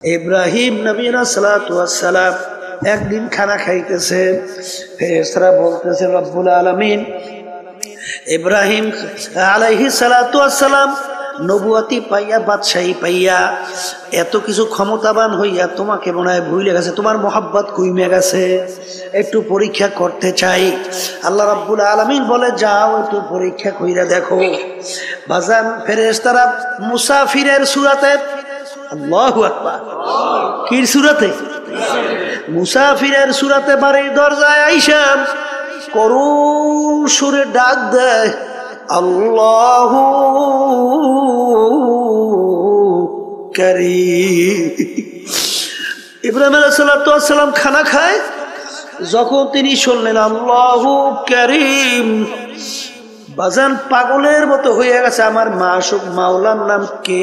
ইব্রাহিম নবী সালাতু ওয়াস সালাম একদিন খানা খাইতেছে, ফেরেশতারা বলতেছে রব্বুল আলামিন ইব্রাহিম আলাইহিস সালাতু ওয়াস সালাম নবুয়তি পাইয়া বাদশাহী পাইয়া এত কিছু ক্ষমতাবান হইয়া তোমাকে মনে হয় ভুলে গেছে, তোমার মোহাব্বত কইমে গেছে, একটু পরীক্ষা করতে চাই। আল্লাহ রাব্বুল আলামিন বলে যাও একটু পরীক্ষা কইরা দেখো। বাজান ফেরেশতারা মুসাফিরের সূরাতে, আল্লাহু আকবার, কি সূরাতে? মুসাফিরের সূরাতে বাড়ির দরজায় আইসা করুণ সুরে ডাক দেয় আল্লাহু কারীম। ইব্রাহিম আলাইহিস সালাতু ওয়াস সালাম খানা খায়, যখন তিনি শুনলেন আল্লাহু কারীম, বাজান পাগলের মতো হয়ে গেছে। আমার মাশুক মাওলার নাম কে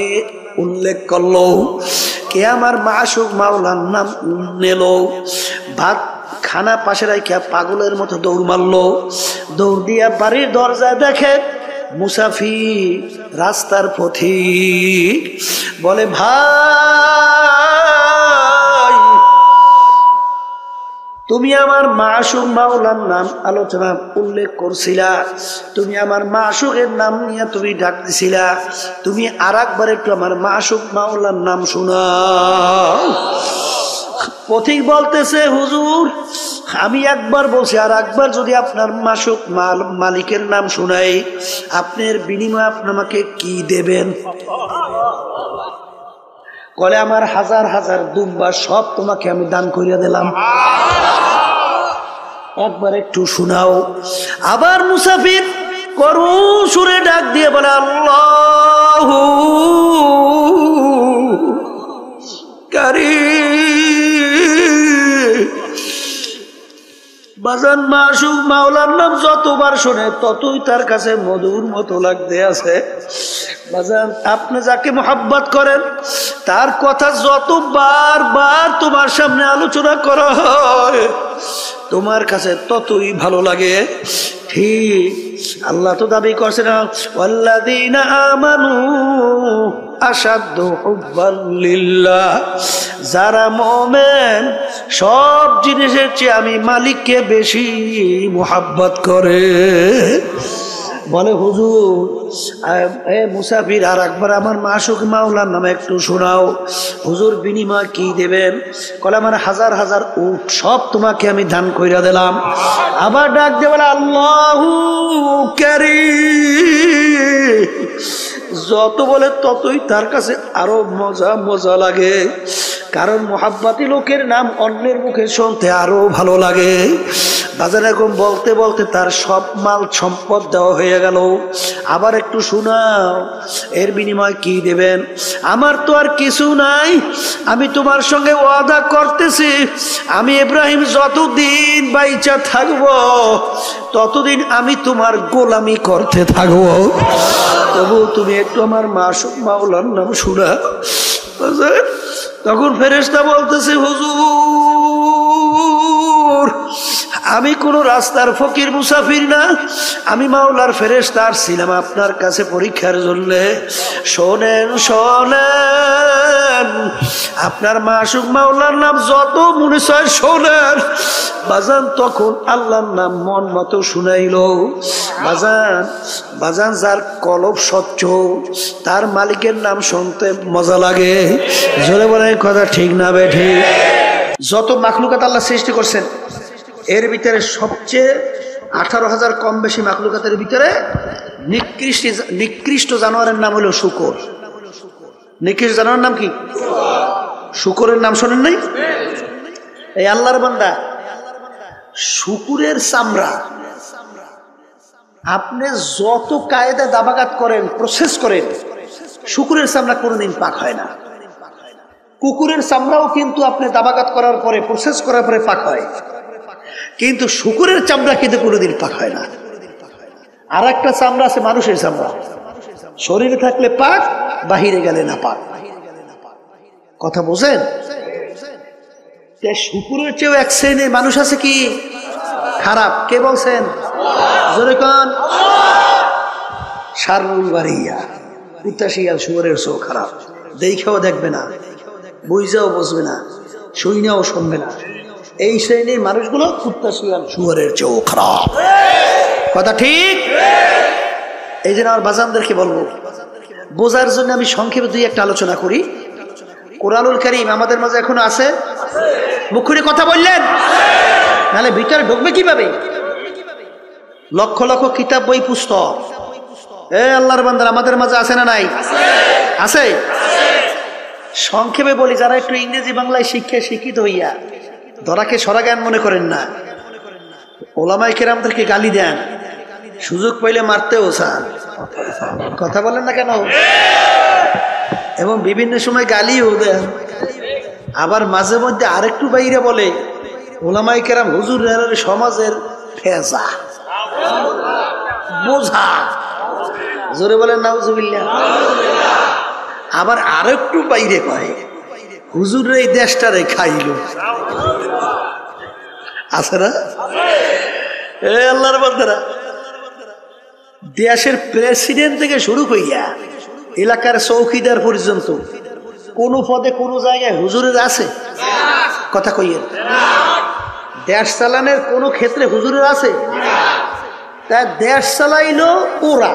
উল্লেখ করলো, কে আমার মাশুক মাওলার নাম নিল। ভাত খানা পাশে রাখা পাগলের মতো দৌড় মারলো, দৌড় দিয়া বাড়ির দরজায় দেখে মুসাফির রাস্তার পথিক। বলে ভাই তুমি আমার মাশুক মাওলার নাম আলোচনা উল্লেখ করছিলা, তুমি আমার মাশুকের নাম নিয়ে তুমি ডাক দিছিলা, তুমি আর একবার একটু আমার মাশুক মাওলার নাম শোনাও। পথিক বলতেছে হুজুর আমি একবার বলছি, আর একবার যদি আপনার মাশুক মালিকের নাম শোনাই আপনার বিনিময়ে আপনি আমাকে কি দেবেন? বলে আমার হাজার হাজার দুম্বা সব তোমাকে আমি দান করিয়া দিলাম, একবার একটু শোনাও। আবার মুসাফির করুণ সুরে ডাক দিয়ে বলে আল্লাহু কারীম। বাজান মাশুক মাওলার নাম যতবার শোনে ততই তার কাছে মধুর মতো লাগতে আছে। বাজান আপনি যাকে মোহাব্বত করেন তার কথা যত বারবার তোমার সামনে আলোচনা করা হয় তোমার কাছে ততই ভালো লাগে। ঠিক আল্লাহ তো দাবি করছে না ওয়াল্লাযীনা আমানু আশাদ্দু হুব্বান লিল্লাহ, যারা মুমিন সব জিনিসের চেয়ে আমি মালিককে বেশি মোহাব্বত করে। বলে হুজুর এ মুসাফির আর একবার আমার মাশুক মাওলার নামে একটু শোনাও। হুজুর বিনিময় কি দেবেন? বলে আমার হাজার হাজার উট সব তোমাকে আমি দান কইরা দিলাম। আবার ডাক দিয়ে বলে আল্লাহু কারীম। যত বলে ততই তার কাছে আরো মজা মজা লাগে, কারণ মোহাব্বতি লোকের নাম অন্যের মুখে শুনতে আরো ভালো লাগে। বাজার এরকম বলতে বলতে তার সব মাল সম্পদ দেওয়া হয়ে গেল। আবার একটু শোনাও এর বিনিময় কি দেবেন? আমার তো আর কিছু নাই, আমি তোমার সঙ্গে ওয়াদা করতেছি আমি ইব্রাহিম যতদিন বাইচা থাকবো ততদিন আমি তোমার গোলামি করতে থাকবো। তবু তুমি একটু আমার মাশুক মাওলার নাম শোনা। তখন ফেরেশতা বলতেছে হুজুর আমি কোন রাস্তার ফকির মুসাফির না, আমি মাওলার ফেরেশতা ছিলাম আপনার কাছে পরীক্ষার জন্য। শোনেন শোনেন আপনার মাশুক মাওলার নাম যত মনে চায় শোনেন। বাজান তখন আল্লাহর নাম মন মতো শুনাইল। বাজান বাজান যার কলব স্বচ্ছ তার মালিকের নাম শুনতে মজা লাগে। জোরে বলে কথা ঠিক না বেঠি? যত মাখলুকাত আল্লাহ সৃষ্টি করছেন এর ভিতরে সবচেয়ে 18,000 কম বেশি মাখলুকাতের ভিতরে নিকৃষ্ট জানোয়ারের নাম হলো শূকর। নিকৃষ্ট জানোয়ারের নাম কি? শূকরের নাম শোনেন নাই? এই আল্লাহর বান্দা শূকরের চামড়া আপনি যত কায়দা দাবাগাত করেন প্রসেস করেন শূকরের চামড়া কোনোদিন পাক হয় না। কুকুরের চামড়াও কিন্তু আপনি দাবাগাত করার পরে প্রসেস করার পরে পাক হয়, কিন্তু শূকরের চামড়া কিন্তু কোনোদিন পাক হয় না। আর একটা চামড়া আছে মানুষের চামড়া, শরীরে থাকলে পাক, বাহিরে গেলে না পাক। কথা বোঝেন? শূকরের চেয়েও এক শ্রেণীর মানুষ আছে কি খারাপ। কে বলছেন? জোরে কোন? শাররুল বারিয়া, কুত্তা শিয়াল শুয়োরের চেয়েও খারাপ। দেখেও দেখবে না, বুঝাও বুঝবে না, শুইনাও শুনবে না। এই শ্রেণীর মানুষগুলো কুত্তা শুয়ারের চেয়েও খারাপ। কথা ঠিক? এই জন্য আমার বাজানদেরকে বলবো, বোঝার জন্য আমি সংক্ষেপে দুই একটা আলোচনা করি। কোরআনুল কারীম আমাদের মাঝে এখনো আছে? মুখ খুলে কথা বললেন, নাহলে ভিতরে ঢুকবে কিভাবে? লক্ষ লক্ষ কিতাব, বই, পুস্তক। আল্লাহর বান্দারা আমাদের মাঝে আছে না নাই? আছে। সংক্ষেপে বলি, যারা একটু ইংরেজি বাংলায় শিক্ষিত হইয়া ধরাকে সরা জ্ঞান মনে করেন না, ওলামায়ে কেরামদেরকে গালি দেন, সুযোগ পাইলে মারতেও চান। কথা বলেন না কেন? এবং বিভিন্ন সময় গালিও দেন। আবার মাঝে মধ্যে আরেকটু বাইরে বলে ওলামায়ে কেরাম হুজুর সমাজের ফেজা বোঝা। জোরে বলেন নাউজুবিল্লাহ। আবার আরেকটু বাইরে কয় হুজুর এই দেশটারে খাইল। আছে না? আল্লাহর বান্দারা, দেশের প্রেসিডেন্ট থেকে শুরু করিয়া এলাকার চৌকিদার পর্যন্ত কোন পদে কোন জায়গায় হুজুরের আছে? কথা কইয়েন। দেশ চালানোর কোন ক্ষেত্রে হুজুরের আছে? তা দেশ চালাইলো ওরা,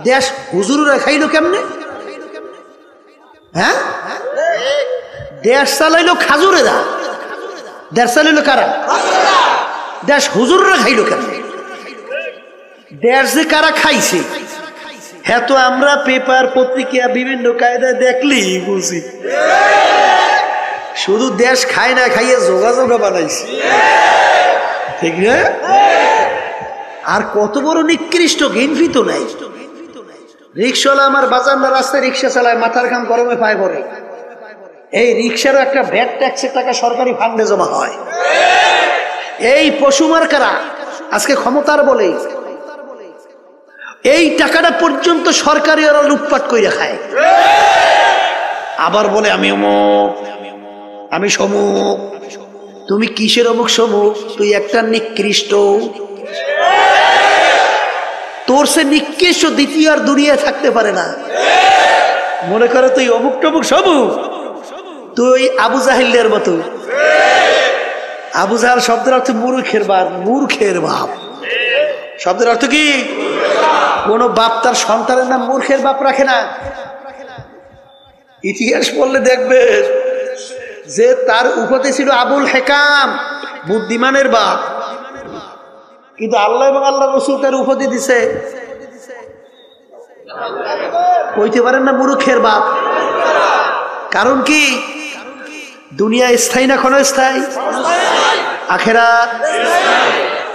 দেশ হুজুরেরা খাইলো কেমনে? হ্যাঁ, দেশ চালাইলো খাজুরেরা, দেশ চালাইলো কারা? দেশ হুজুররা খাইলো কেমনে? দেশ যে কারা খাইছে হ্যাঁ তো আমরা পেপার পত্রিকা বিভিন্ন কায়দায় দেখলি বুঝি। শুধু দেশ খায় না, খাইয়ে যোগাযোগ বানাইছে, ঠিক না? আর কত বড় নিকৃষ্ট ঘিনফি তো নাই। রিক্সাওয়ালা আমার বাজার রাস্তায় রিক্সা চালায়, মাথার ঘাম গরমে পায় পড়ে। এই রিক্সারও একটা ভ্যাট ট্যাক্সের টাকা সরকারি ফান্ডে জমা হয়। এই পশু মার্কারা আজকে ক্ষমতার বলে এই টাকাটা পর্যন্ত সরকারি ওরা লুটপাট করে খায়। আবার বলে আমি অমুক, আমি সমুক। তুমি কিসের অমুক সমুক? তুই একটা নিকৃষ্ট। তোর সে নিকৃষ্ট দ্বিতীয় আর দুনিয়ায় থাকতে পারে না। মনে করে তুই অমুক টমুক সমুক, তুই আবু জাহিলের মতো। আবু জাহাল শব্দের অর্থ মূর্খের বাপ। মূর্খের বাপ শব্দের অর্থ কি? কোন বাপ তার সন্তানের নাম মূর্খের বাপ রাখে না। ইতিহাস পড়লে দেখবে যে তার উপাধি ছিল আবুল হেকাম, বুদ্ধিমানের বাপ। কিন্তু আল্লাহ এবং আল্লাহ রসুল তার উপাধি দিছে, কইতে পারেন না মূর্খের বাপ। কারণ কি? দুনিয়া স্থায়ী না ক্ষণস্থায়ী? আখেরাত।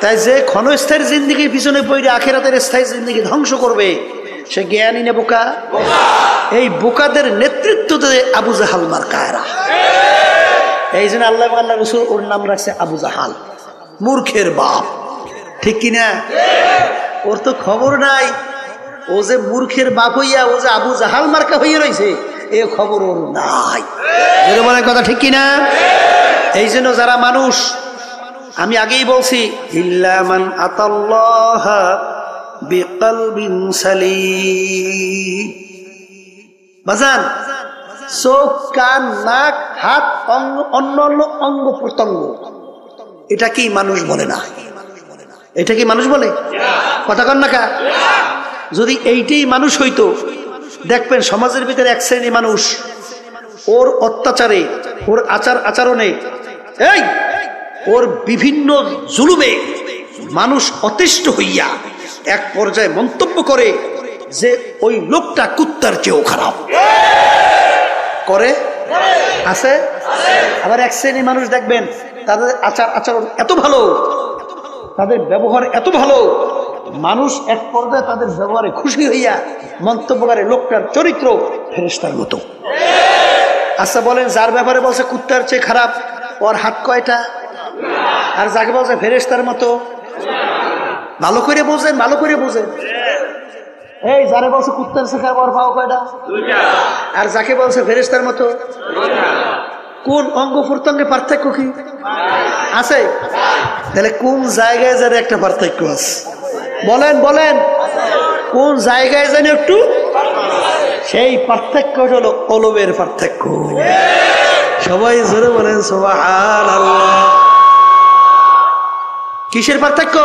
তাই যে ক্ষণস্থায়ী জিন্দেগির পিছনে পড়ে আখেরাতের স্থায়ী জিন্দেগি ধ্বংস করবে, সে জ্ঞানী না বোকা? এই বোকাদের নেতৃত্বতে আবু জাহাল মার্কায়রা। এই জন্য আল্লাহ এবং আল্লাহ রসুল ওর নাম রাখছে আবু জাহাল, মূর্খের বাপ। ঠিক কিনা? ওর তো খবর নাই ও যে মূর্খের বাপ হইয়া ও যে আবু জাহাল মার্কা হইয়া রয়েছে, এ খবর ওর নাই। বলে কথা ঠিক কিনা? এই জন্য যারা মানুষ, আমি আগেই বলছি, ইল্লা মান আতাল্লাহ বিকলবিন সালিম। বাজান, চোখ, কান, নাক, হাত, অন্য অন্য অঙ্গ প্রত্যঙ্গ, এটা কি মানুষ বলে না? এটা কি মানুষ বলে? কথা কন না কা? যদি এইটাই মানুষ হইতো, দেখবেন সমাজের ভিতরে এক শ্রেণী মানুষ ওর অত্যাচারে, ওর আচার আচরণে, এই ওর বিভিন্ন জুলুমে মানুষ অতিষ্ঠ হইয়া এক পর্যায়ে মন্তব্য করে যে ওই লোকটা কুত্তার চেয়েও খারাপ। করে? আছে? আবার এক শ্রেণী মানুষ দেখবেন তাদের আচার আচরণ এত ভালো, তাদের ব্যবহার এত ভালো, মানুষ এক পর্যায়ে তাদের ব্যবহারে খুশি হইয়া মন্তব্য করে লোকটার চরিত্র ফেরেশতার মতো। আচ্ছা বলেন, যার ব্যাপারে বলছে কুত্তার চেয়ে খারাপ, ওর হাত কয়টা? আর যাকে বলছে ফেরেশতার মতো, ভালো করে বোঝেন, ভালো করে বোঝেন। এই যারে বলছে কুত্তার চেয়ে খারাপ, ওর পাও কয়টা? আর যাকে বলছে ফেরেশতার মতো, কোন অঙ্গ প্রত্যঙ্গে পার্থক্য কি আছে? তাহলে কোন জায়গায় যেন একটা পার্থক্য আছে? বলেন বলেন, কোন জায়গায় যেন একটু? সেই পার্থক্য হলো কলবের পার্থক্য। সবাই জোরে বলেন সুবহানাল্লাহ। কিসের পার্থক্য?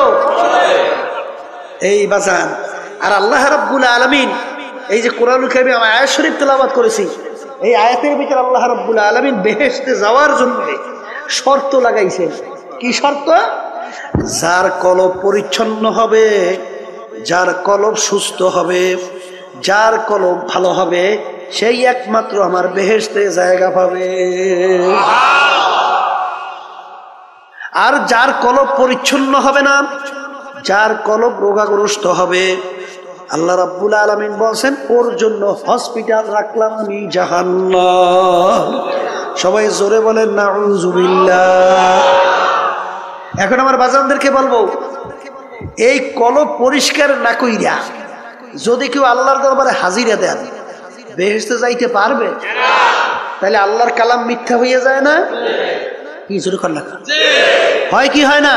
এই বাজান। আর আল্লাহ রাব্বুল আলামিন এই যে কোরআনুল কারীমে আমি আয়াত শরীফ তেলাওয়াত করেছি, এই আয়াতের ভিতরে আল্লাহ রাব্বুল আলামিন বেহেশতে যাওয়ার জন্য শর্ত লাগাইছেন। কি শর্ত? যার কলব পরিচ্ছন্ন হবে, যার কলব সুস্থ হবে, যার কলব ভালো হবে, সেই একমাত্র আমার বেহেশতে জায়গা পাবে। আর যার কলব পরিচ্ছন্ন হবে না, যার কলব রোগাগ্রস্ত হবে, আল্লাহ রাব্বুল আলামিন বলেন ওর জন্য হসপিটাল রাখলাম আমি জাহান্নাম। সবাই জোরে বলেন নাউযুবিল্লাহ। এখন আমার বাজানদেরকে বলবো, এই কলব পরিষ্কার না কইরা যদি কেউ আল্লাহর দরবারে হাজিরা দেন, বেহেশতে যাইতে পারবে? তাহলে আল্লাহর কালাম মিথ্যা হয়ে যায় না? কি জোরে কর লেখা হয় কি হয় না?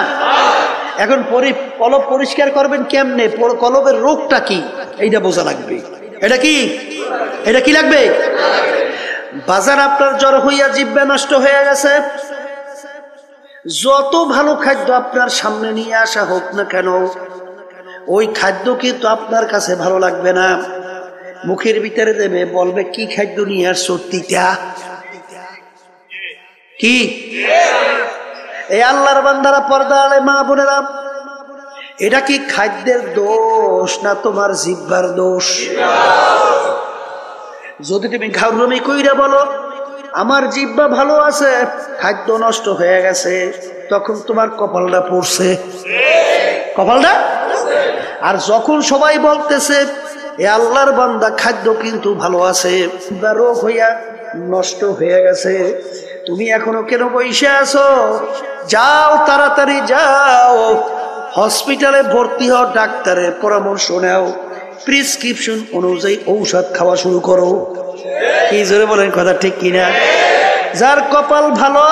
এখন কলব পরিষ্কার করবেন কেমনে? কলবের রোগটা কি এইটা বোঝা লাগবে। এটা কি? এটা কি লাগবে? বাজার আপনার জ্বর হইয়া জিহ্বা নষ্ট হয়ে গেছে, যত ভালো খাদ্য আপনার সামনে নিয়ে আসা হোক না কেন, ওই খাদ্য কিন্তু আপনার কাছে ভালো লাগবে না। মুখের ভিতরে দেবে, বলবে কি খাদ্য নিয়ে আসছো? তিতা। কি? এই আল্লাহর বান্দারা, পর্দা আলে মা বোনেরা, এটা কি খাদ্যের দোষ না তোমার জিহ্বার দোষ? যদি তুমি ঘাউরমি কইরা বলো আমার জিহ্বা ভালো আছে, খাদ্য নষ্ট হয়ে গেছে, তখন তোমার কপালটা পড়ছে। কপালটা। আর যখন সবাই বলতেছে এ আল্লাহর বান্দা খাদ্য কিন্তু ভালো আছে, রোগ হইয়া নষ্ট হয়ে গেছে, তুমি এখনো কেন বসে আছো? যাও, তাড়াতাড়ি যাও, হসপিটালে ভর্তি হও, ডাক্তারের পরামর্শ নাও, প্রেসক্রিপশন অনুযায়ী ঔষধ খাওয়া শুরু করো। কি জোরে বলেন কথা ঠিক কিনা? যার কপাল ভালো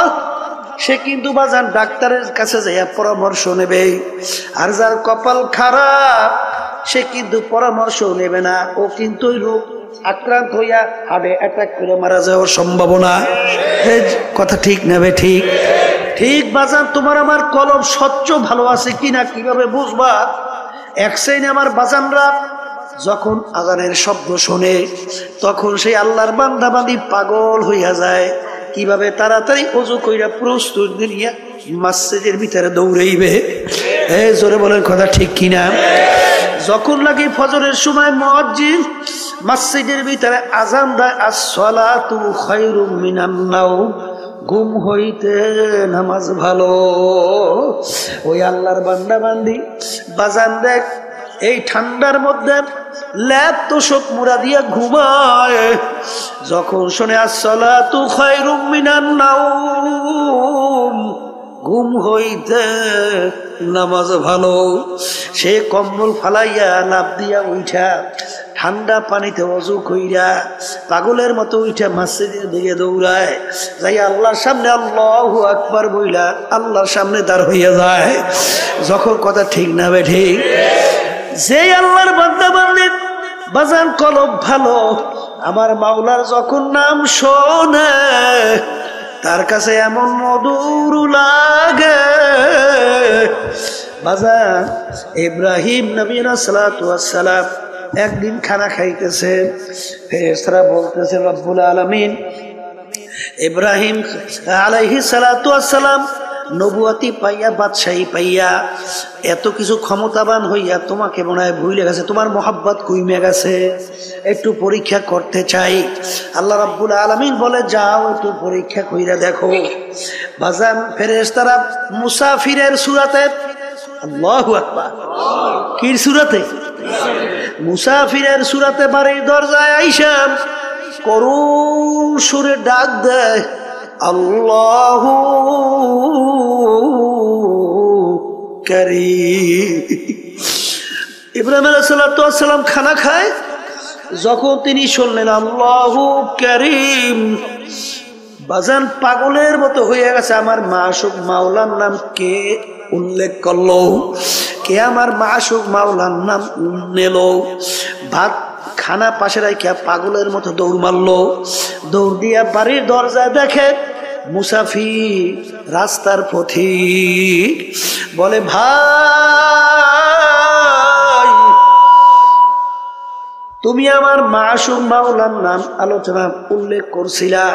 সে কিন্তু বাজান ডাক্তারের কাছে যাইয়া পরামর্শ নেবে, আর যার কপাল খারাপ সে কিন্তু পরামর্শ নেবে না, ও কিন্তু রোগ আক্রান্ত হইয়া হার্টে অ্যাটাক করে মারা যাওয়ার সম্ভাবনা। কথা ঠিক নেবে? ঠিক ঠিক বাজান। তোমার আমার কলব স্বচ্ছ ভালো আছে কিনা কিভাবে বুঝবা? এক শ্রেণী আমার বাজানরা যখন আজানের শব্দ শোনে তখন সেই আল্লাহর বান্দা বান্দি পাগল হইয়া যায়, কিভাবে তাড়াতাড়ি ওযু কইরা প্রস্তুত নিয়া মসজিদের ভিতরে দৌড়াইবে। জোরে বলেন কথা ঠিক কিনা? যখন লাগে ফজরের সময় মুয়াজ্জিন মসজিদের ভিতরে আজান দেয়, as-সালাতু খায়রুম মিনান নাওম, ঘুম হইতে নামাজ ভালো। ওই আল্লাহর বান্দা বান্দি বাজান দেখ এই ঠান্ডার মধ্যে ল্যাপ তোষক মুড়া দিয়া ঘুমায়, যখন শোনে as-সালাতু খায়রুম মিনান নাওম, ঘুম হইতে নামাজ ভালো, সে কম্বল ফালাইয়া লাভ দিয়া উঠা ঠান্ডা পানিতে ওযু কইরা পাগলের মতো উঠা মসজিদের দিকে দৌড়ায়, যাই আল্লাহর সামনে আল্লাহু আকবার বইলা আল্লাহর সামনে দাঁড় হইয়া যায়। যখন কথা ঠিক না বে ঠিক? যে আল্লাহর বান্দা বান্দি বাজান কলব ভালো, আমার মাওলার যখন নাম শোনে তার কাছে এমন মধুর লাগে। বাজান ইব্রাহিম নবী সালাতু ওয়াস সালাম একদিন খানা খাইতেছে, ফেরেশতারা বলতেছে রব্বুল আলামিন ইব্রাহিম আলাইহিস সালাতু ওয়াস সালাম নবুয়তি পাইয়া, বাদশাহী পাইয়া, এত কিছু ক্ষমতাবান হইয়া তোমাকে মনে হয় ভুলে গেছে, তোমার মোহাব্বত কইমে গেছে, একটু পরীক্ষা করতে চাই। আল্লাহ রাব্বুল আলামিন বলে যাও একটু পরীক্ষা কইরা দেখো। বাজান ফেরেশতারা মুসাফিরের সূরাতে, আল্লাহু আকবার, কি সূরাতে? মুসাফিরের সূরাতে বাড়ির দরজায় আইসা করুণ সুরে ডাক দেয়, আল্লাহু কারীম। ইব্রাহিম আলাইহিস সালাতু ওয়াস সালাম খানা খায়, যখন তিনি শুনলেন আল্লাহু কারীম, বাজান পাগলের মতো হয়ে গেছে। আমার মাশুক মাওলার নাম কে উল্লেখ করলো, কে আমার মাশুক মাওলার নাম নিল। ভাত খানা পাশে রাখিয়া পাগলের মতো দৌড় মারলো, দৌড় দিয়া বাড়ির দরজায় দেখে মুসাফির, রাস্তার পথিক। বলে ভাই তুমি আমার মাশুক মাওলার নাম আলোচনা উল্লেখ করছিলা,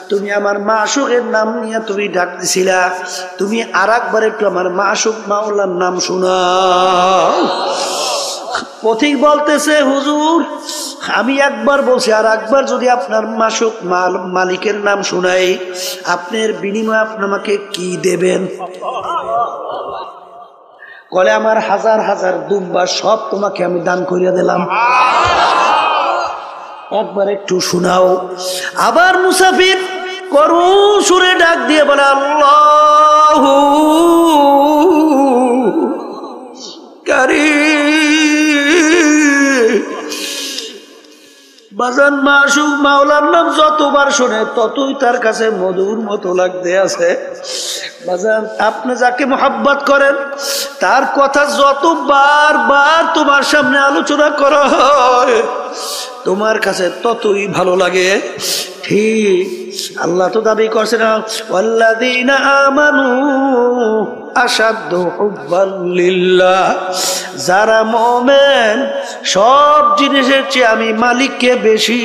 তুমি আমার মাশুকের নাম নিয়ে তুমি ডাক দিছিলা, তুমি আর একবার একটু আমার মাশুক মাওলার নাম শোনাও। পথিক বলতেছে হুজুর আমি একবার বলছি, আর একবার যদি আপনার মাশুক মালিকের নাম শুনাই আপনার বিনিময়ে আপনি আমাকে কি দেবেন? কলে আমার হাজার হাজার দুম্বা সব তোমাকে আমি দান করিয়া দিলাম, একবার একটু শোনাও। আবার মুসাফির করুণ সুরে ডাক দিয়ে বলে আল্লাহু কারীম। বাজান মাশুক মাওলার নাম যতবার শোনে ততই তার কাছে মধুর মতো লাগতে আছে। বাজান আপনি যাকে মোহাব্বত করেন তার কথা যত বারবার তোমার সামনে আলোচনা করা হয় তোমার কাছে ততই ভালো লাগে। ঠিক আল্লাহ তো দাবি করছে না, ওয়াল্লাযীনা আমানু আশাদ্দু হুব্বান লিল্লাহ, যারা মুমিন সব জিনিসের চেয়ে আমি মালিককে বেশি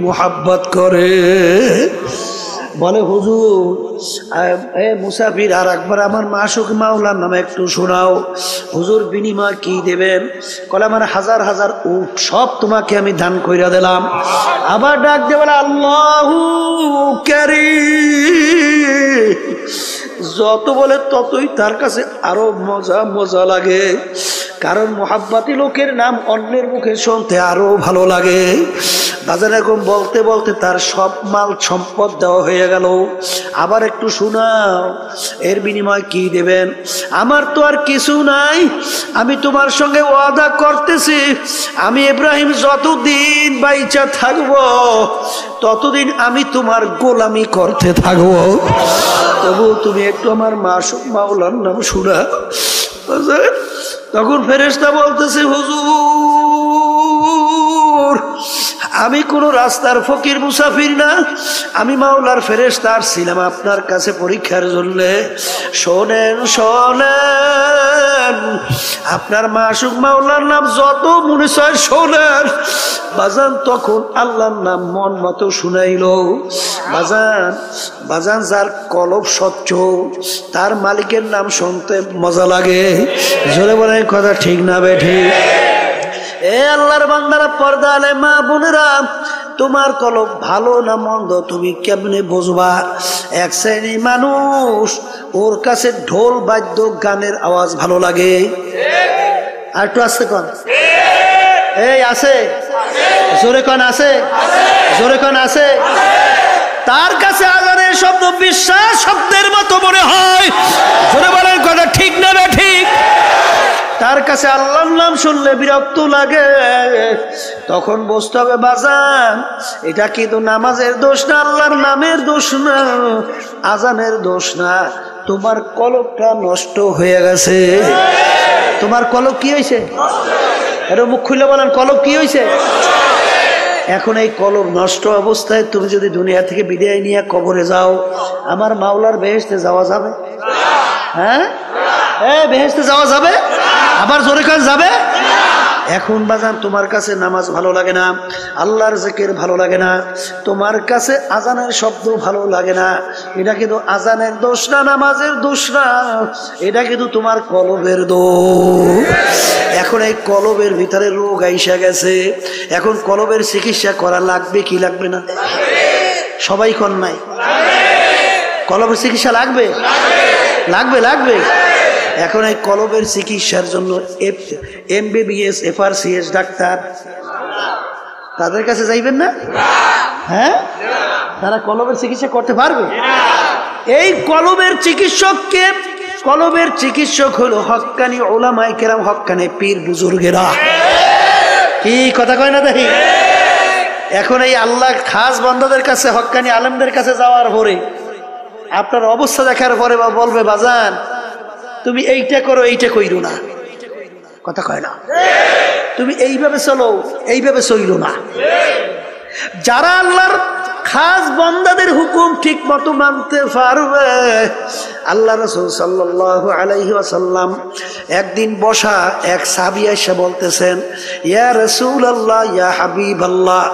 মোহাব্বত করে। বলে হুজুর মুসাফির আর একবার আমার মাশুক মাওলার নামে একটু শোনাও। হুজুর বিনিময় কি দেবেন? কলে আমার হাজার হাজার উট সব তোমাকে আমি দান কইরা দিলাম। আবার ডাক দিয়ে বলে আল্লাহু কারীম। যত বলে ততই তার কাছে আরো মজা মজা লাগে, কারণ মোহাব্বতি লোকের নাম অন্যের মুখে শুনতে আরো ভালো লাগে। বাজার এরকম বলতে বলতে তার সব মাল সম্পদ দেওয়া হয়ে গেল। আবার একটু শোনাও এর বিনিময় কি দেবেন? আমার তো আর কিছু নাই, আমি তোমার সঙ্গে ওয়াদা করতেছি আমি ইব্রাহিম যতদিন বাইচা থাকবো ততদিন আমি তোমার গোলামি করতে থাকবো। তবু তুমি একটু আমার মাশুক মাওলার নাম শোনা। তখন ফেরেশতা বলতেছে হুজুর আমি কোন রাস্তার ফকির মুসাফির না, আমি মাওলার ফেরেশতা আসছিলাম আপনার কাছে পরীক্ষার জন্য। শোনেন শোনেন আপনার মাশুক মাওলার নাম যত মনে চায় শোনেন। বাজান তখন আল্লাহর নাম মন মতো শুনাইল। বাজান বাজান যার কলব স্বচ্ছ তার মালিকের নাম শুনতে মজা লাগে। জোরে বলে কথা ঠিক না বেঠি? এ আল্লাহর বান্দারা, পর্দা আলে মা বোনেরা, তোমার কলব ভালো না মন্দ তুমি কেমনে বুঝবা? এক শ্রেণী মানুষ ওর কাছে ঢোল বাদ্য গানের আওয়াজ ভালো লাগে। আর একটু আসতে কন এই আছে, জোরে কন আছে, জোরে কন আছে। তার কাছে আজানের শব্দ বিশ্বাস শব্দের মতো মনে হয়। জোরে বলেন কথা ঠিক না ঠিক? তার কাছে আল্লাহর নাম শুনলে বিরক্ত লাগে। তখন বুঝতে হবে বাজান এটা কিন্তু নামাজের দোষ না, আল্লাহর নামের দোষ না, আজানের দোষ না, তোমার কলবটা নষ্ট হয়ে গেছে। তোমার কলব কি হয়েছে? এটা মুখ খুলে বলেন কলব কি হয়েছে? এখন এই কলব নষ্ট অবস্থায় তুমি যদি দুনিয়া থেকে বিদায় নিয়ে কবরে যাও, আমার মাওলার বেহেশতে যাওয়া যাবে? হ্যাঁ বেহেশতে যাওয়া যাবে? আবার জোরে কাজ যাবে? এখন বাজান তোমার কাছে নামাজ ভালো লাগে না, আল্লাহর জিকির ভালো লাগে না, তোমার কাছে আজানের শব্দ ভালো লাগে না, এটা কিন্তু আজানের দোষ না, নামাজের দোষ না, এটা কিন্তু তোমার কলবের দোষ। এখন এই কলবের ভিতরে রোগ আইসা গেছে। এখন কলবের চিকিৎসা করা লাগবে কি লাগবে না? সবাই কোন নাই? কলবের চিকিৎসা লাগবে লাগবে লাগবে। এখন এই কলবের চিকিৎসার জন্য MBBS FRCS ডাক্তার তাদের কাছে যাইবেন না? হ্যাঁ তারা কলবের চিকিৎসা করতে পারবে? এই কলবের চিকিৎসককে, কলবের চিকিৎসক হলো হক্কানি উলামায়ে কেরাম, হক্কানি পীর বুজুর্গেরা। কি কথা কয় না দেখি? এখন এই আল্লাহ খাস বান্দাদের কাছে, হক্কানি আলেমদের কাছে যাওয়ার পরে আপনার অবস্থা দেখার পরে বলবে বাজান তুমি এইটা করো, এইটা কইরো না। কথা কয় না? তুমি এইভাবে চলো, এইভাবে চইল না। যারা আল্লাহর খাস বান্দাদের হুকুম ঠিক মতো মানতে পারবে। আল্লাহ রাসূল সাল্লাল্লাহু আলাইহি ওয়াসাল্লাম একদিন বসা এক সাহাবী এসে বলতেছেন, ইয়া রাসূলুল্লাহ, ইয়া হাবিবাল্লাহ,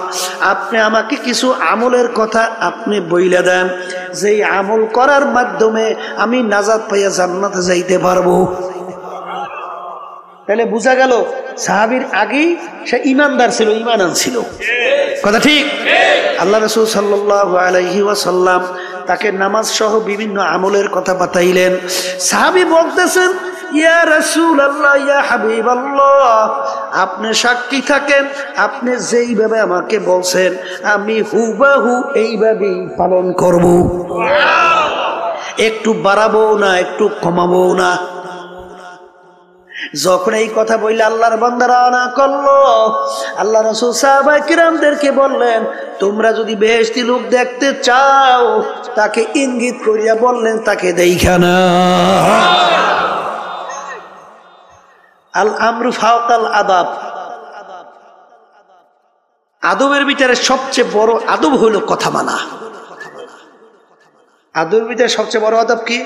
আপনি আমাকে কিছু আমলের কথা আপনি বইলা দেন, যেই আমল করার মাধ্যমে আমি নাজাত পাইয়া জান্নাতে যাইতে পারবো। তাহলে বোঝা গেল সাহাবীর আগেই সে ঈমানদার ছিল, ঈমান আনছিল। কথা ঠিক? আল্লাহ রাসূল সাল্লাল্লাহু আলাইহি ওয়াসাল্লাম তাকে নামাজ সহ বিভিন্ন আমলের কথা বাতাইলেন। সাহাবী বলতেছেন, ইয়া রাসূলুল্লাহ, ইয়া হাবিবাল্লাহ, আপনি সাক্ষী থাকেন, আপনি যেইভাবে আমাকে বলছেন আমি হুবহু এইভাবেই পালন করব, একটু বাড়াবো না, একটু কমাবো না। যখন এই কথা বললে আল্লাহর বান্দারা রওনা করলো, আল্লাহ রাসূল সাহাবায়ে কিরামদেরকে বললেন, তোমরা যদি বেহেশতি লোক দেখতে চাও তাকে ইঙ্গিত করিয়া বললেন তাকে দেইখা না। আল আমরু ফাওকাল আদাব, আদবের ভিতরে সবচেয়ে বড় আদব হলো কথা মানা। আদবের ভিতরে সবচেয়ে বড় আদব কি?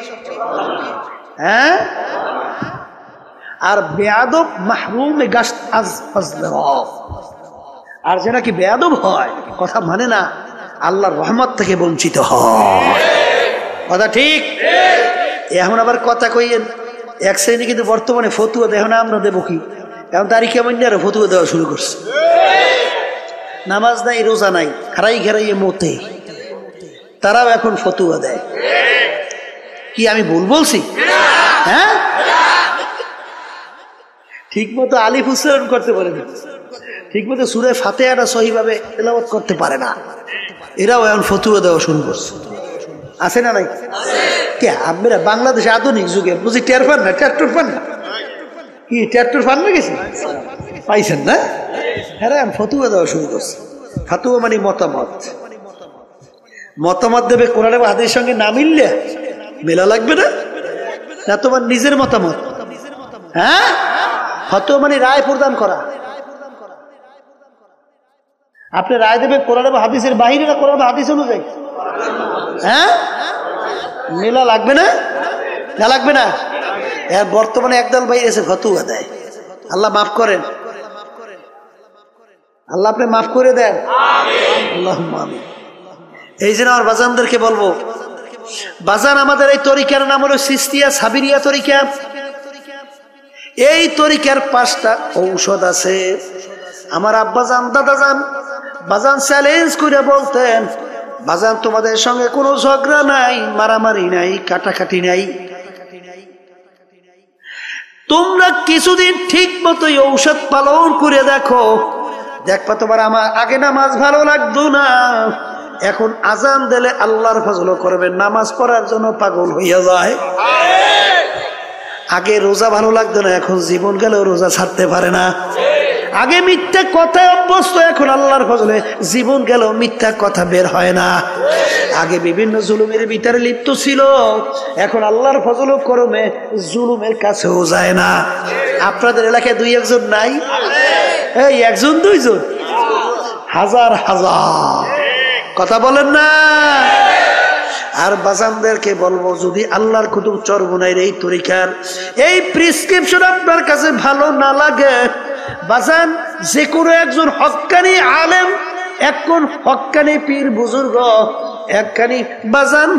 হ্যাঁ? আর বেয়াদব মাহরুমে গাশত আজ ফাজলাহ, আর যে নাকি বেয়াদব হয়, কথা মানে না, আল্লাহর রহমত থেকে বঞ্চিত হয়। কথা ঠিক? এখন আবার কথা কইয়েন এক শ্রেণী কিন্তু বর্তমানে ফতুয়া দেয় না, আমরা দেবো কি? এখন তারিখ কেমন আরো ফতুয়া দেওয়া শুরু করছে। নামাজ নাই, রোজা নাই, হারাই ঘেরাইয়ে মতে, তারাও এখন ফতুয়া দেয়। কি আমি ভুল বলছি? হ্যাঁ, ঠিক মতো আলিফ উচ্চারণ করতে পারে না, ঠিক মতো সূরা ফাতিহাটা সহিভাবে তেলাওয়াত করতে পারে না, এরাও এখন ফতুয়া দেওয়া শুরু করছে। আছে না নাই? কে আপনারা বাংলাদেশে আধুনিক যুগে বুঝি টের পান না? ট্রাক্টর পান না? কি ট্রাক্টর পান না? গেছে পাইছেন না? হ্যাঁ, এখন ফতুয়া দেওয়া শুরু করছে। ফতুয়া মানে মতামত, মতামত দেবে কোরআন এবং হাদিসের সঙ্গে না মিললে মেলা লাগবে না, না তোমার নিজের মতামত। হ্যাঁ, ফতোয়া মানে রায় প্রদান করা। আপনি রায় দেবেন কোরআন এবং হাদিসের বাইরে না কোরআন এবং হাদিস অনুযায়ী? হ্যাঁ, মেলা লাগবে না? না লাগবে না? বর্তমানে একদল ভাই এসে ফতোয়া দেয়। আল্লাহ মাফ করেন, আল্লাহ আপনি মাফ করে দেন। আল্লাহুম্মা আমিন। এই জন্য আমার বাজানদেরকে বলবো, বাজান আমাদের এই তরিকার নাম হলো চিশতিয়া সাবিরিয়া তরিকা। এই তরিকার 5টা ঔষধ আছে। আমার আব্বা জান, দাদা জান, বাজান চ্যালেঞ্জ করে বলতেন, বাজান তোমাদের সঙ্গে কোনো ঝগড়া নাই, মারামারি নাই, কাটাকাটি নাই, তোমরা কিছুদিন ঠিক মতো ঔষধ পালন করে দেখো, দেখবা তোমার আমার আগে নামাজ ভালো লাগতো না, এখন আজান দিলে আল্লাহর ফজল করবে, নামাজ পড়ার জন্য পাগল হইয়া যায়। আগে রোজা ভালো লাগতো না, এখন জীবন গেলেও রোজা ছাড়তে পারে না। আগে মিথ্যা কথায় অভ্যস্ত, এখন আল্লাহর ফজলে জীবন গেলেও মিথ্যা কথা বের হয় না। আগে বিভিন্ন জুলুমের ভিতরে লিপ্ত ছিল, এখন আল্লাহর ফজল করমে জুলুমের কাছেও যায় না। আপনাদের এলাকায় 2-1 নাই? এই 1-2 হাজার হাজার, কথা বলেন না? আর বাজানদেরকে বলবো, যদি আল্লাহর কুতুব চরমুনাইর এই তরিকার এই প্রেসক্রিপশন আপনার কাছে ভালো না লাগে, বাজান যে কোনো একজন হক্কানি আলেম, এখন হক্কানি পীর বুজুর্গ, একখানি বাজান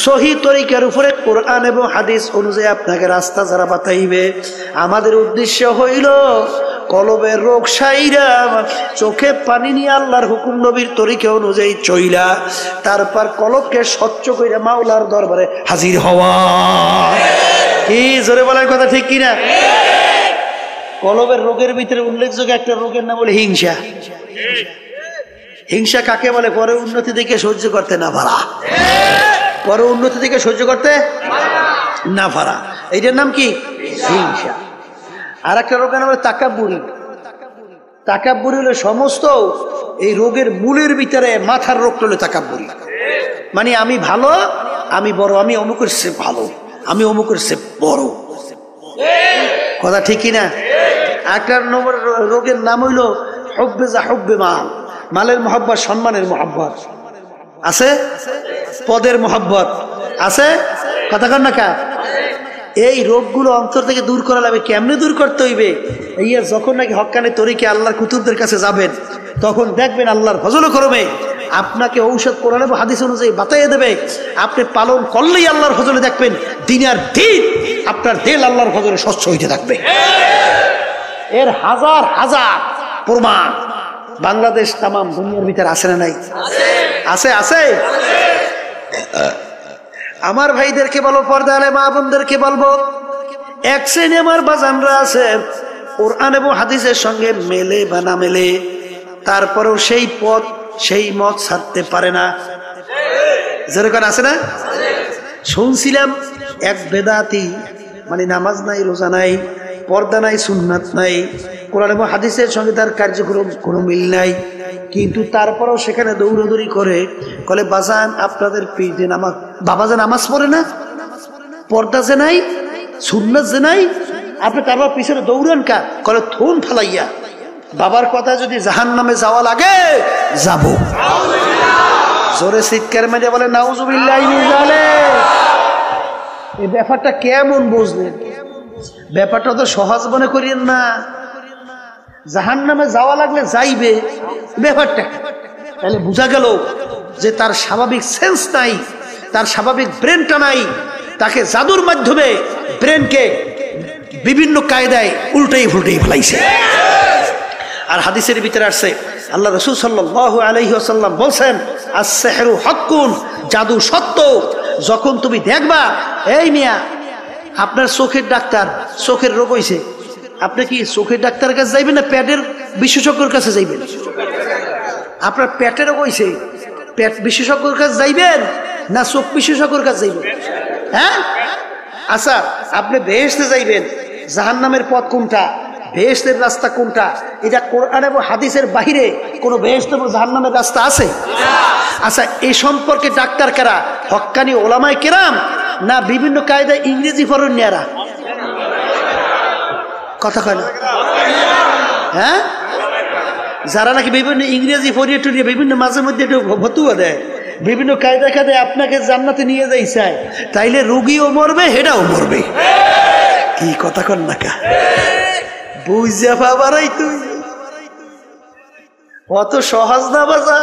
সহি তরিকার উপরে কোরআন এবং হাদিস অনুযায়ী আপনাকে রাস্তা যারা বাতাইবে, আমাদের উদ্দেশ্য হইল কলবের রোগ সাইরা, চোখে পানি নিয়ে আল্লাহর হুকুম নবীর তরিকা অনুযায়ী চইলা, তারপর কলবকে স্বচ্ছ কইরা মাওলার দরবারে হাজির হওয়া। কি জোরে বলার কথা ঠিক কিনা? কলবের রোগের ভিতরে উল্লেখযোগ্য একটা রোগের নাম হলো হিংসা। হিংসা কাকে বলে? পরে উন্নতি দেখে সহ্য করতে না পারা, পরে উন্নতি দেখে সহ্য করতে না পারা, এইটার নাম কি? হিংসা। আর একটা রোগের নাম হলো তাকাব্বুরি। তাকাব্বুরি হলো সমস্ত এই রোগের মূলের ভিতরে মাথার রোগটা হলো তাকাব্বুরি, মানে আমি ভালো, আমি বড়, আমি অমুকের সে ভালো, আমি অমুকের সে বড়। কথা ঠিক কিনা? একটা নম্বর রোগের নাম হইল হুব্বে যা হুব্বে মাল, মালের মহব্বত, সম্মানের মহব্বত। আছে? পদের মোহাব্বত আছে? কথা কন না কা? এই রোগগুলো অন্তর থেকে দূর করা লাগবে। কেমনে দূর করতে হইবে? ইয়া যখন নাকি হক্কানি তরিকে আল্লাহর কুতুবদের কাছে যাবেন, তখন দেখবেন আল্লাহর ফজল করবে আপনাকে ঔষধ কোরআন এবং হাদিস অনুযায়ী বাতাইয়ে দেবে। আপনি পালন করলেই আল্লাহর ফজলে দেখবেন দিনের দিন আপনার দিল আল্লাহর ফজলে স্বচ্ছ হইতে থাকবে। এর হাজার হাজার প্রমাণ বাংলাদেশ তামাম দুনিয়ার ভিতরে আছে না নাই? আছে আছে। আমার ভাইদেরকে বলবো, পর্দা আলে মা বোনদেরকে বলবো, এক শ্রেণী আমার বাজানরা আছে কোরআন এবং হাদিসের সঙ্গে মেলে বা না মেলে, তারপরেও সেই পথ সেই মত ছাড়তে পারে না। যেরকম আছে না? শুনছিলাম এক বেদাতি, মানে নামাজ নাই, রোজা নাই, পর্দা নাই, সুন্নাত নাই, কোরআন এবং হাদিসের সঙ্গে তার কার্যক্রম কোনো মিল নাই, কিন্তু তারপরেও সেখানে দৌড়দৌড়ি করে বলে, বাজান আপনাদের পিঠে নামাজ, বাবা যে নামাজ পড়ে না, পর্দা যে নাই, সুন্নাত যে নাই, আপনি তারপর পিছনে দৌড়ান কা? বলে থুন ফালাইয়া, বাবার কথা যদি জাহান্নামে যাওয়া লাগে যাব। জোরে চিৎকার মেরে বলে নাউজুবিল্লাহি মিন যালিক। এই ব্যাপারটা কেমন বুঝলেন? ব্যাপারটা তো সহজ মনে করিয়েন না। জাহান্নামে যাওয়া লাগলে যাইবে, ব্যাপারটা তাহলে বোঝা গেল যে তার স্বাভাবিক সেন্স নাই, তার স্বাভাবিক ব্রেনটা নাই। তাকে জাদুর মাধ্যমে ব্রেনকে বিভিন্ন কায়দায় উল্টেই ফুলটেই ফেলাইছে। আর হাদিসের ভিতরে আসছে, আল্লাহ রাসূল সাল্লাল্লাহু আলাইহি ওয়াসাল্লাম বলছেন, আস-সিহরু হাক্কুন, জাদু সত্য। যখন তুমি দেখবা, এই মিয়া আপনার চোখের ডাক্তার, চোখের রোগ হইছে, আপনি কি চোখের ডাক্তারের কাছে যাইবেন না পেটের বিশেষজ্ঞের কাছে যাইবেন? আপনার পেটের রোগ হইছে, পেট বিশেষজ্ঞের কাছে যাইবেন না চোখ বিশেষজ্ঞের কাছে যাইবেন? হ্যাঁ, আচ্ছা আপনি বেহেশতে যাইবেন, জাহান্নামের পথ কোনটা, বেহেশতের রাস্তা কোনটা, এটা কোরআন এবং হাদিসের বাহিরে কোনো বেহেশত এবং জাহান্নামের রাস্তা আছে? আচ্ছা, এই সম্পর্কে ডাক্তার কারা? হক্কানি ওলামায়ে কেরাম না বিভিন্ন কায়দায় ইংরেজি ফরনিয়ারা? কথা কয় না? হ্যাঁ, যারা নাকি বিভিন্ন ইংরেজি ফরিয়ে টুরিয়ে বিভিন্ন মাঝে মধ্যে একটু ফতুয়া দেয়, বিভিন্ন কায়দা কায়দায় আপনাকে জান্নাতে নিয়ে যাই চায়, তাইলে রুগীও মরবে, হেডাও মরবে। কি কথা কন না কা? বুঝা পাবারাই তুই অত সহজ না বাজা,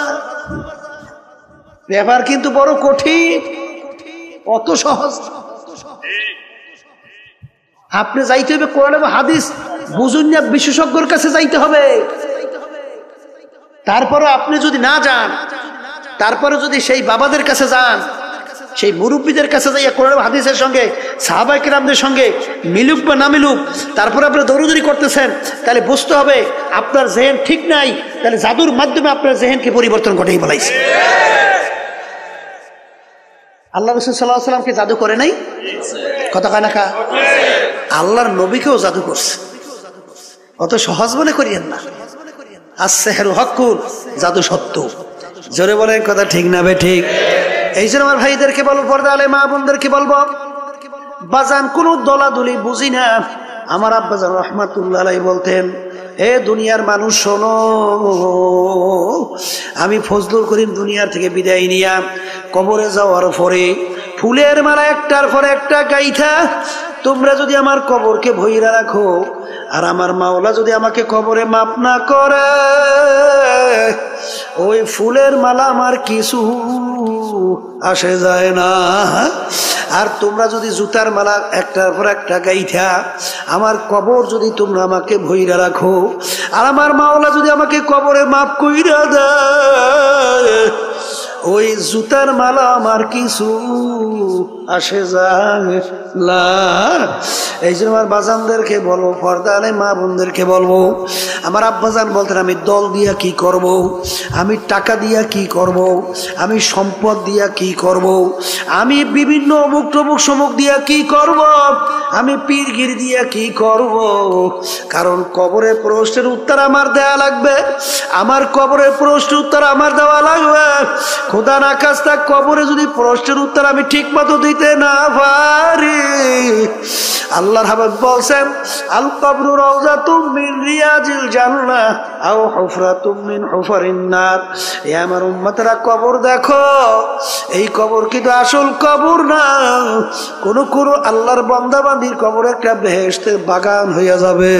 ব্যাপার কিন্তু বড় কঠিন, অত সহজ। আপনি যাইতে হবে কোরআন এবং হাদিস বুঝুন না, বিশেষজ্ঞর কাছে যাইতে হবে। তারপরে আপনি যদি না যান, তারপরে যদি সেই বাবাদের কাছে যান, সেই মুরব্বীদের কাছে যাইয়া কোরআন এবং হাদিসের সঙ্গে সাহাবায়ে কেরামদের সঙ্গে মিলুক বা না মিলুক, তারপরে আপনি দৌড়দৌড়ি করতেছেন, তাহলে বুঝতে হবে আপনার জেহেন ঠিক নাই। তাহলে জাদুর মাধ্যমে আপনার জেহেনকে পরিবর্তন ঘটাই বলাইছে। আল্লাহ রাসূল সাল্লাল্লাহু আলাইহি ওয়াসাল্লামকে জাদু করে নাই? কথা কয় না কা? আল্লাহর নবীকেও জাদু করছে, অত সহজ মনে করিয়েন না। আস-সিহরু হাক্কুন, জাদু সত্য। জোরে বলেন কথা ঠিক না বে ঠিক? এই জন্য আমার ভাইদেরকে বলবো, পর্দা আলে মা বোনদেরকে বলবো, বাজান কোন দলাদলি বুঝি না। আমার আব্বাজান রাহমাতুল্লাহ আলাইহি বলতেন, হে দুনিয়ার মানুষ শোনো, আমি ফজলুল করিম দুনিয়ার থেকে বিদায় নিয়া কবরে যাওয়ার পরে ফুলের মালা একটার পর একটা গাইথা তোমরা যদি আমার কবরকে ভইরা রাখো, আর আমার মাওলা যদি আমাকে কবরে মাপ না করে, ওই ফুলের মালা আমার কিছু আসে যায় না। আর তোমরা যদি জুতার মালা একটার পর একটা গাইথা আমার কবর যদি তোমরা আমাকে ভইরা রাখো, আর আমার মাওলা যদি আমাকে কবরে মাপ কইরা দেয়, ওই জুতার মালা আমার কিছু আসে যায় না। এই জন্য আমার বাজানদেরকে বলবো, পর্দা আলে মা বোনদেরকে বলবো, আমার আব্বাজান বলতেন, আমি দল দিয়া কি করব, আমি টাকা দিয়া কি করব, আমি সম্পদ দিয়া কি করব, আমি বিভিন্ন অমুক টমুক সমুক দিয়া কি করব, আমি পীরগির দিয়া কি করব। কারণ কবরের প্রশ্নের উত্তর আমার দেওয়া লাগবে, আমার কবরের প্রশ্নের উত্তর আমার দেওয়া লাগবে। খোদা না খাস্তা কবরে যদি প্রশ্নের উত্তর আমি ঠিক মতো দিতে না পারি, আল্লাহর হাবিব বলছেন আল কবরু রাউযাতুম মিন রিয়াজিল জান্নাহ আও হুফরাতুম মিন হুফারিন নার। এ আমার উম্মতরা, কবর দেখো, এই কবর কিন্তু আসল কবর না, কোন আল্লাহর বান্দা বান্দির কবর একটা বেহেশতের বাগান হইয়া যাবে।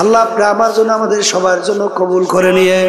আল্লাহ আপনি আমার জন্য আমাদের সবার জন্য কবুল করে নিয়ে।